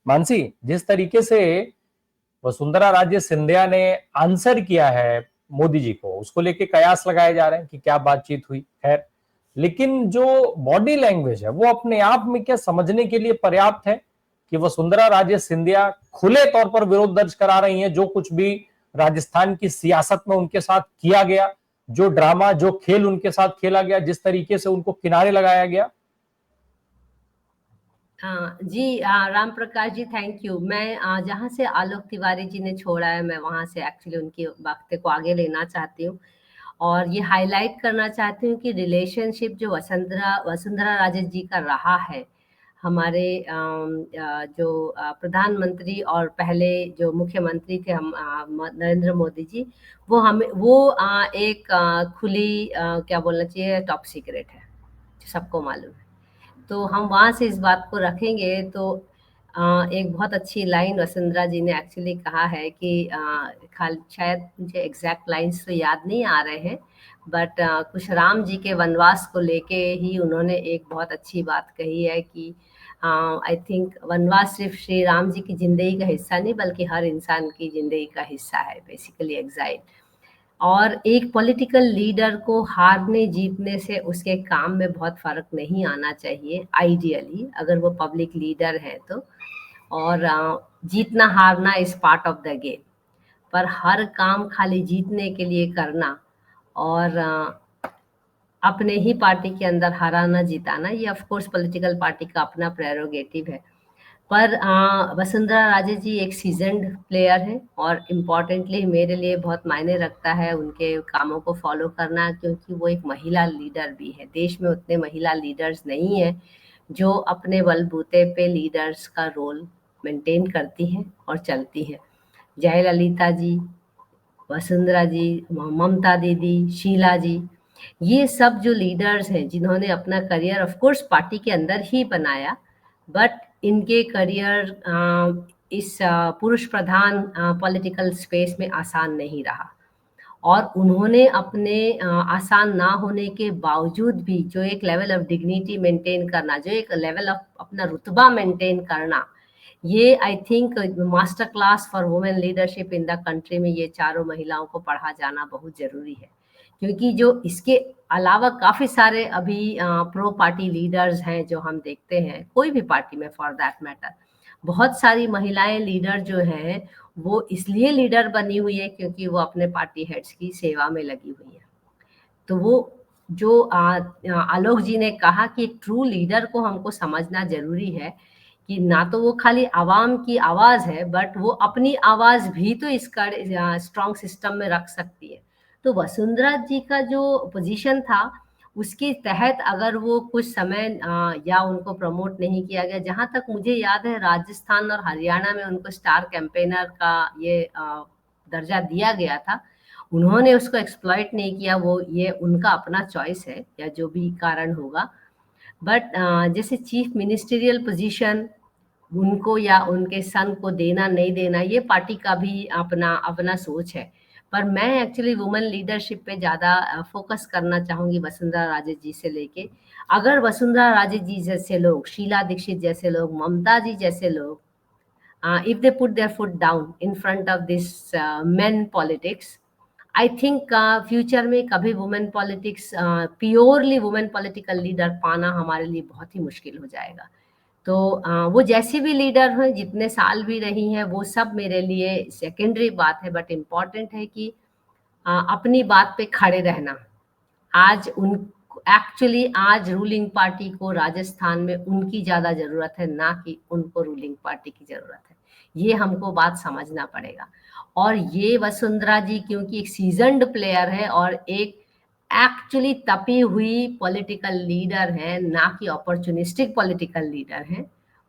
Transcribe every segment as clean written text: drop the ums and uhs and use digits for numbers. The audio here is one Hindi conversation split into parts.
मानसी, जिस तरीके से वसुंधरा राजे सिंधिया ने आंसर किया है मोदी जी को, उसको लेके कयास लगाए जा रहे हैं कि क्या बातचीत हुई, खैर, लेकिन जो बॉडी लैंग्वेज है वो अपने आप में क्या समझने के लिए पर्याप्त है कि वसुंधरा राजे सिंधिया खुले तौर पर विरोध दर्ज करा रही हैं जो कुछ भी राजस्थान की सियासत में उनके साथ किया गया, जो ड्रामा, जो खेल उनके साथ खेला गया, जिस तरीके से उनको किनारे लगाया गया। जी, राम प्रकाश जी, थैंक यू। मैं जहाँ से आलोक तिवारी जी ने छोड़ा है, मैं वहाँ से एक्चुअली उनकी बातें को आगे लेना चाहती हूँ और ये हाईलाइट करना चाहती हूँ कि रिलेशनशिप जो वसुंधरा वसुंधरा राजे जी का रहा है हमारे जो प्रधानमंत्री और पहले जो मुख्यमंत्री थे हम नरेंद्र मोदी जी, वो हमें वो एक खुली क्या बोलना चाहिए, टॉप सीक्रेट है, सबको मालूम है। तो हम वहाँ से इस बात को रखेंगे तो एक बहुत अच्छी लाइन वसुंधरा जी ने एक्चुअली कहा है कि खाल शायद मुझे एग्जैक्ट लाइंस तो याद नहीं आ रहे हैं, बट कुछ राम जी के वनवास को लेके ही उन्होंने एक बहुत अच्छी बात कही है कि आई थिंक वनवास सिर्फ श्री राम जी की जिंदगी का हिस्सा नहीं बल्कि हर इंसान की जिंदगी का हिस्सा है, बेसिकली एग्जाइल। और एक पॉलिटिकल लीडर को हारने जीतने से उसके काम में बहुत फर्क नहीं आना चाहिए आइडियली, अगर वो पब्लिक लीडर है तो। और जीतना हारना is part of the game, पर हर काम खाली जीतने के लिए करना और अपने ही पार्टी के अंदर हराना जिताना, ये ऑफ कोर्स पॉलिटिकल पार्टी का अपना प्रेरोगेटिव है। पर वसुंधरा राजे जी एक सीजन्ड प्लेयर है और इम्पॉर्टेंटली मेरे लिए बहुत मायने रखता है उनके कामों को फॉलो करना, क्योंकि वो एक महिला लीडर भी है। देश में उतने महिला लीडर्स नहीं है जो अपने बलबूते पे लीडर्स का रोल मेंटेन करती हैं और चलती हैं। जयललिता जी, वसुंधरा जी, ममता दीदी, शीला जी, ये सब जो लीडर्स हैं जिन्होंने अपना करियर ऑफ कोर्स पार्टी के अंदर ही बनाया, बट इनके करियर इस पुरुष प्रधान पॉलिटिकल स्पेस में आसान नहीं रहा और उन्होंने अपने आसान ना होने के बावजूद भी जो एक लेवल ऑफ डिग्निटी मेंटेन करना, जो एक लेवल ऑफ अपना रुतबा मेंटेन करना, ये I think master class for women leadership in the country में ये चारों महिलाओं को पढ़ा जाना बहुत जरूरी है। क्योंकि जो इसके अलावा काफी सारे अभी प्रो पार्टी लीडर्स हैं जो हम देखते हैं, कोई भी पार्टी में फॉर दैट मैटर, बहुत सारी महिलाएं लीडर जो हैं वो इसलिए लीडर बनी हुई है क्योंकि वो अपने पार्टी हेड्स की सेवा में लगी हुई है। तो वो जो आलोक जी ने कहा कि ट्रू लीडर को हमको समझना जरूरी है कि ना तो वो खाली आवाम की आवाज है, बट वो अपनी आवाज भी तो इसका स्ट्रॉन्ग सिस्टम में रख सकती है। तो वसुंधरा जी का जो पोजीशन था उसके तहत अगर वो कुछ समय या उनको प्रमोट नहीं किया गया, जहां तक मुझे याद है राजस्थान और हरियाणा में उनको स्टार कैंपेनर का ये दर्जा दिया गया था, उन्होंने उसको एक्सप्लॉइट नहीं किया, वो ये उनका अपना चॉइस है या जो भी कारण होगा। बट जैसे चीफ मिनिस्टीरियल पोजीशन उनको या उनके सन को देना नहीं देना, ये पार्टी का भी अपना अपना सोच है। पर मैं एक्चुअली वुमेन लीडरशिप पे ज़्यादा फोकस करना चाहूँगी वसुंधरा राजे जी से लेके। अगर वसुंधरा राजे जी जैसे लोग, शीला दीक्षित जैसे लोग, ममता जी जैसे लोग, if they put their foot down in front of this men politics, I think future में कभी women politics, purely women political leader पाना हमारे लिए बहुत ही मुश्किल हो जाएगा। तो वो जैसी भी लीडर हैं, जितने साल भी रही हैं, वो सब मेरे लिए सेकेंडरी बात है, बट इम्पॉर्टेंट है कि अपनी बात पे खड़े रहना। आज उन एक्चुअली आज रूलिंग पार्टी को राजस्थान में उनकी ज्यादा जरूरत है, ना कि उनको रूलिंग पार्टी की जरूरत है। ये हमको बात समझना पड़ेगा। और ये वसुंधरा जी क्योंकि एक सीजन्ड प्लेयर है और एक एक्चुअली तपी हुई पॉलिटिकल लीडर है, ना कि अपॉर्चुनिस्टिक पॉलिटिकल लीडर है,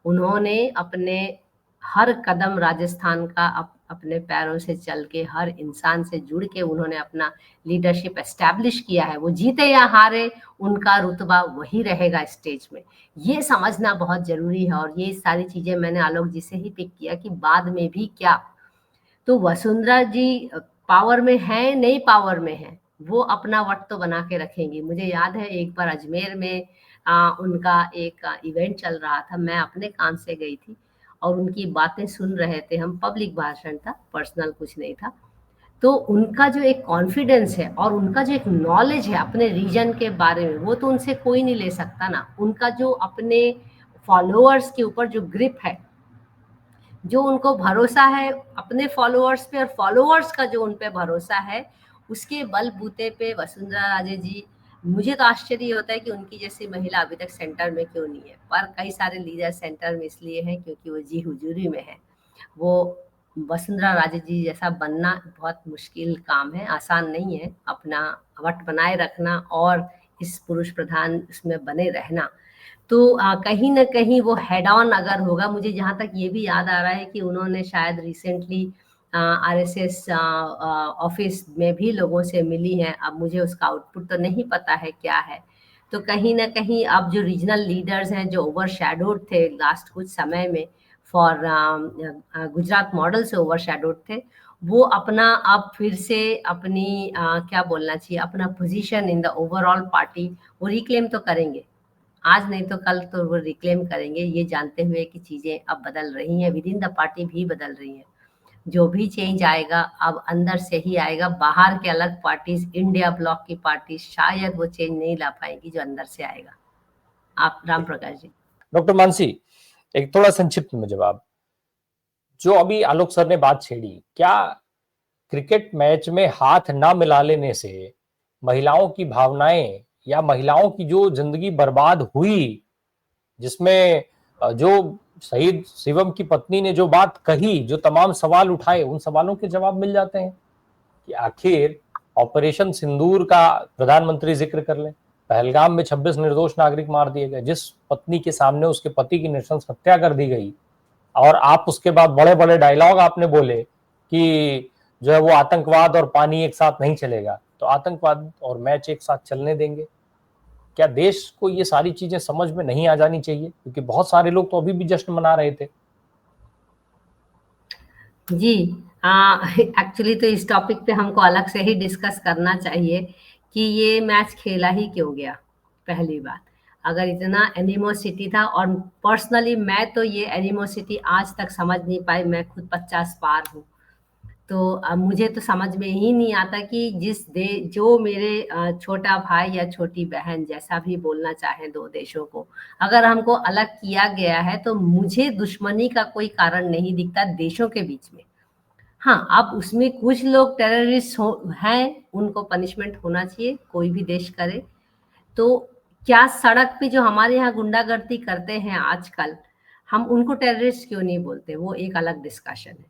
उन्होंने अपने हर कदम राजस्थान का अपने पैरों से चल के, हर इंसान से जुड़ के उन्होंने अपना लीडरशिप एस्टैब्लिश किया है। वो जीते या हारे, उनका रुतबा वही रहेगा स्टेज में। ये समझना बहुत जरूरी है और ये सारी चीजें मैंने आलोक जी से ही पिक किया कि बाद में भी क्या। तो वसुंधरा जी पावर में है, नहीं पावर में है, वो अपना वक्त तो बना के रखेंगी। मुझे याद है एक बार अजमेर में उनका एक इवेंट चल रहा था, मैं अपने काम से गई थी और उनकी बातें सुन रहे थे हम, पब्लिक भाषण था, पर्सनल कुछ नहीं था। तो उनका जो एक कॉन्फिडेंस है और उनका जो एक नॉलेज है अपने रीजन के बारे में, वो तो उनसे कोई नहीं ले सकता ना। उनका जो अपने फॉलोअर्स के ऊपर जो ग्रिप है, जो उनको भरोसा है अपने फॉलोअर्स पे और फॉलोअर्स का जो उन पे भरोसा है, उसके बलबूते पे वसुंधरा राजे जी, मुझे तो आश्चर्य होता है कि उनकी जैसी महिला अभी तक सेंटर में क्यों नहीं है। पर कई सारे लीडर सेंटर में इसलिए हैं क्योंकि वो जी हुजूरी में है। वो वसुंधरा राजे जी जैसा बनना बहुत मुश्किल काम है, आसान नहीं है अपना वट बनाए रखना और इस पुरुष प्रधान इसमें बने रहना। तो कहीं न कहीं वो हेड ऑन अगर होगा, मुझे जहाँ तक ये भी याद आ रहा है कि उन्होंने शायद रिसेंटली आरएसएस ऑफिस में भी लोगों से मिली हैं। अब मुझे उसका आउटपुट तो नहीं पता है क्या है। तो कहीं न कहीं अब जो रीजनल लीडर्स हैं जो ओवरशैडोड थे लास्ट कुछ समय में फॉर गुजरात मॉडल से ओवरशैडोड थे, वो अपना अब फिर से अपनी क्या बोलना चाहिए, अपना position in the overall party वो रिक्लेम तो करेंगे। आज नहीं तो कल तो वो रिक्लेम करेंगे, ये जानते हुए कि चीजें अब बदल रही हैं, विद इन द पार्टी भी बदल रही हैं। जो भी चेंज आएगा अब अंदर से ही आएगा। बाहर के अलग पार्टीज, इंडिया ब्लॉक की पार्टी शायद वो चेंज नहीं ला पाएगी जो अंदर से आएगा। आप राम प्रकाश जी। डॉक्टर मानसी, एक थोड़ा संक्षिप्त में जवाब। जो अभी आलोक सर ने बात छेड़ी, क्या क्रिकेट मैच में हाथ ना मिला लेने से महिलाओं की भावनाएं या महिलाओं की जो जिंदगी बर्बाद हुई, जिसमें जो शहीद शिवम की पत्नी ने जो बात कही, जो तमाम सवाल उठाए, उन सवालों के जवाब मिल जाते हैं कि आखिर ऑपरेशन सिंदूर का प्रधानमंत्री जिक्र कर लें। पहलगाम में 26 निर्दोष नागरिक मार दिए गए, जिस पत्नी के सामने उसके पति की नृशंस हत्या कर दी गई, और आप उसके बाद बड़े बड़े डायलॉग आपने बोले कि जो है वो आतंकवाद और पानी एक साथ नहीं चलेगा, तो आतंकवाद और मैच एक साथ चलने देंगे? क्या देश को ये सारी चीजें समझ में नहीं आ जानी चाहिए? क्योंकि बहुत सारे लोग तो अभी भी जश्न मना रहे थे। जी, एक्चुअली तो इस टॉपिक पे हमको अलग से ही डिस्कस करना चाहिए कि ये मैच खेला ही क्यों गया। पहली बात, अगर इतना एनिमोसिटी था, और पर्सनली मैं तो ये एनिमोसिटी आज तक समझ नहीं पाई। मैं खुद 50 पार हूँ, तो मुझे तो समझ में ही नहीं आता कि जो मेरे छोटा भाई या छोटी बहन जैसा भी बोलना चाहे दो देशों को, अगर हमको अलग किया गया है तो मुझे दुश्मनी का कोई कारण नहीं दिखता देशों के बीच में। हाँ, अब उसमें कुछ लोग टेररिस्ट हैं, उनको पनिशमेंट होना चाहिए, कोई भी देश करे। तो क्या सड़क पे जो हमारे यहाँ गुंडागर्दी करते हैं आजकल, हम उनको टेररिस्ट क्यों नहीं बोलते, वो एक अलग डिस्कशन है।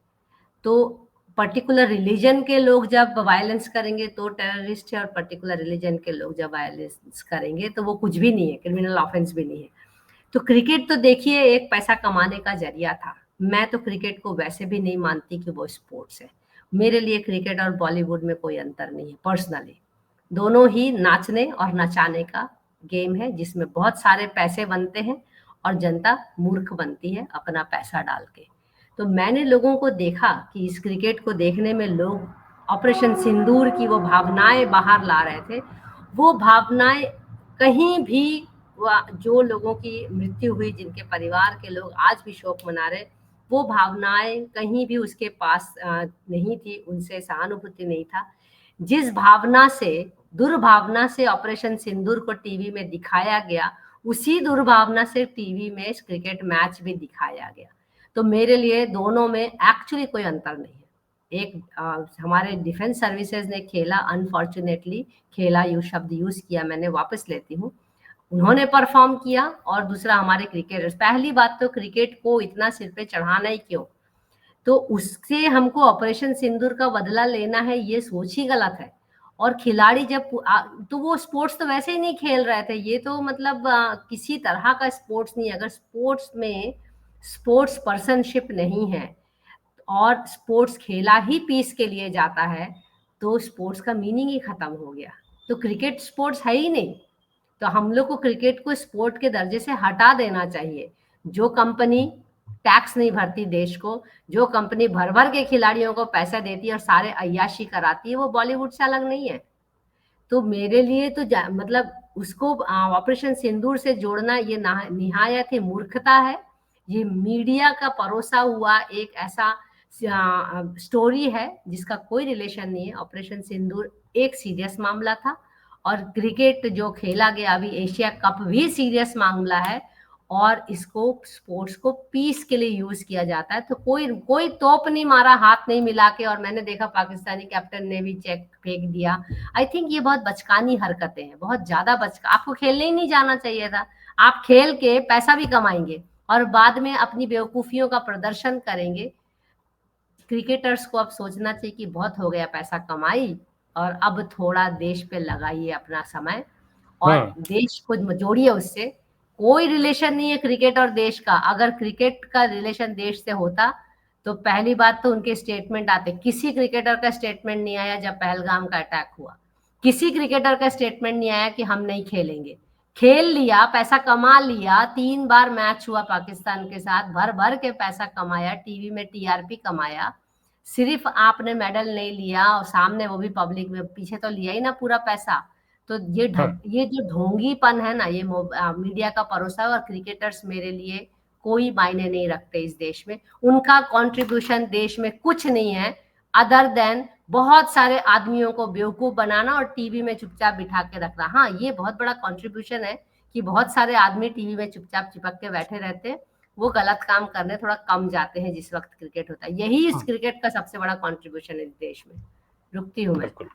तो पर्टिकुलर रिलीजन के लोग जब वायलेंस करेंगे तो टेररिस्ट है, और पर्टिकुलर रिलीजन के लोग जब वायलेंस करेंगे तो वो कुछ भी नहीं है, क्रिमिनल ऑफेंस भी नहीं है। तो क्रिकेट तो देखिए एक पैसा कमाने का जरिया था। मैं तो क्रिकेट को वैसे भी नहीं मानती कि वो स्पोर्ट्स है। मेरे लिए क्रिकेट और बॉलीवुड में कोई अंतर नहीं है पर्सनली। दोनों ही नाचने और नचाने का गेम है जिसमें बहुत सारे पैसे बनते हैं और जनता मूर्ख बनती है अपना पैसा डाल के। तो मैंने लोगों को देखा कि इस क्रिकेट को देखने में लोग ऑपरेशन सिंदूर की वो भावनाएं बाहर ला रहे थे। वो भावनाएं कहीं भी, जो लोगों की मृत्यु हुई, जिनके परिवार के लोग आज भी शोक मना रहे, वो भावनाएं कहीं भी उसके पास नहीं थी, उनसे सहानुभूति नहीं था। जिस भावना से, दुर्भावना से ऑपरेशन सिंदूर को टीवी में दिखाया गया, उसी दुर्भावना से टीवी में क्रिकेट मैच भी दिखाया गया। तो मेरे लिए दोनों में एक्चुअली कोई अंतर नहीं है। एक हमारे डिफेंस सर्विसेज ने खेला, अनफॉर्चुनेटली खेला यू शब्द यूज किया, मैंने वापस लेती हूँ, उन्होंने परफॉर्म किया। और दूसरा हमारे क्रिकेटर्स, पहली बात तो क्रिकेट को इतना सिर पे चढ़ाना ही क्यों, तो उससे हमको ऑपरेशन सिंदूर का बदला लेना है, ये सोच ही गलत है। और खिलाड़ी जब तो वो स्पोर्ट्स तो वैसे ही नहीं खेल रहे थे, ये तो मतलब किसी तरह का स्पोर्ट्स नहीं। अगर स्पोर्ट्स में स्पोर्ट्स पर्सनशिप नहीं है और स्पोर्ट्स खेला ही पीस के लिए जाता है, तो स्पोर्ट्स का मीनिंग ही खत्म हो गया। तो क्रिकेट स्पोर्ट्स है ही नहीं। तो हम लोग को क्रिकेट को स्पोर्ट के दर्जे से हटा देना चाहिए। जो कंपनी टैक्स नहीं भरती देश को, जो कंपनी भर भर के खिलाड़ियों को पैसा देती है और सारे अय्याशी कराती है, वो बॉलीवुड से अलग नहीं है। तो मेरे लिए तो मतलब उसको ऑपरेशन सिंदूर से जोड़ना ये निहायत ही मूर्खता है। ये मीडिया का परोसा हुआ एक ऐसा स्टोरी है जिसका कोई रिलेशन नहीं है। ऑपरेशन सिंदूर एक सीरियस मामला था, और क्रिकेट जो खेला गया अभी एशिया कप भी सीरियस मामला है, और इसको स्पोर्ट्स को पीस के लिए यूज किया जाता है। तो कोई कोई तोप नहीं मारा हाथ नहीं मिला के, और मैंने देखा पाकिस्तानी कैप्टन ने भी चेक फेंक दिया। आई थिंक ये बहुत बचकानी हरकतें हैं, बहुत ज्यादा आपको खेलने ही नहीं जाना चाहिए था। आप खेल के पैसा भी कमाएंगे और बाद में अपनी बेवकूफियों का प्रदर्शन करेंगे। क्रिकेटर्स को अब सोचना चाहिए कि बहुत हो गया पैसा कमाई, और अब थोड़ा देश पे लगाइए अपना समय, और देश को जोड़िए उससे। कोई रिलेशन नहीं है क्रिकेट और देश का। अगर क्रिकेट का रिलेशन देश से होता तो पहली बात तो उनके स्टेटमेंट आते। किसी क्रिकेटर का स्टेटमेंट नहीं आया जब पहलगाम का अटैक हुआ। किसी क्रिकेटर का स्टेटमेंट नहीं आया कि हम नहीं खेलेंगे। खेल लिया, पैसा कमा लिया, 3 बार मैच हुआ पाकिस्तान के साथ, भर भर के पैसा कमाया, टीवी में टीआरपी कमाया। सिर्फ आपने मेडल नहीं लिया, और सामने वो भी पब्लिक में, पीछे तो लिया ही ना पूरा पैसा। तो ये जो ढोंगीपन है ना, ये मीडिया का परोसा है। और क्रिकेटर्स मेरे लिए कोई मायने नहीं रखते इस देश में। उनका कंट्रीब्यूशन देश में कुछ नहीं है, अदर देन बहुत सारे आदमियों को बेवकूफ बनाना और टीवी में चुपचाप बिठा के रखना। हाँ, ये बहुत बड़ा कंट्रीब्यूशन है कि बहुत सारे आदमी टीवी में चुपचाप चिपक के बैठे रहते हैं। वो गलत काम करने थोड़ा कम जाते हैं जिस वक्त क्रिकेट होता है। यही इस क्रिकेट का सबसे बड़ा कंट्रीब्यूशन है इस देश में। रुकती हूँ मैं। बिल्कुल।